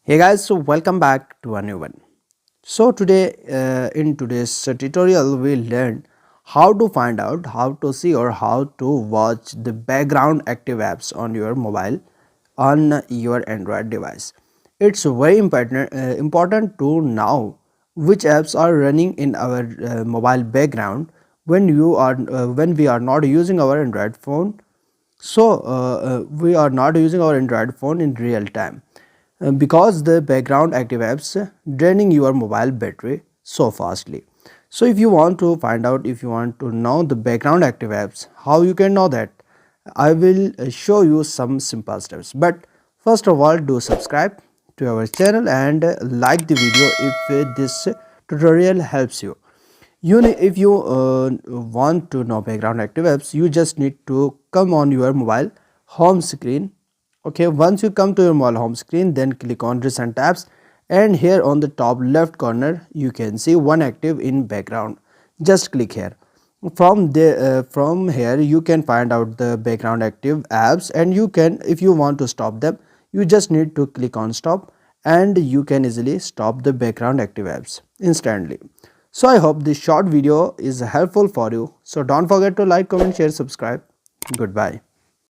Hey guys, so welcome back to a new one. So today in today's tutorial we learned how to find out how to see or how to watch the background active apps on your mobile on your Android device. It's very important to know which apps are running in our mobile background when we are not using our Android phone. We are not using our Android phone in real time because the background active apps draining your mobile battery so fastly. So if you want to find out, if you want to know the background active apps, how you can know that, I will show you some simple steps. But first of all, do subscribe to our channel and like the video if this tutorial helps you. If you want to know background active apps, you just need to come on your mobile home screen. Okay, once you come to your mobile home screen, then click on recent tabs, and here on the top left corner you can see one active in background. Just click here. From here you can find out the background active apps, and you can, if you want to stop them, you just need to click on stop, and you can easily stop the background active apps instantly. So I hope this short video is helpful for you. So don't forget to like, comment, share, subscribe. Goodbye.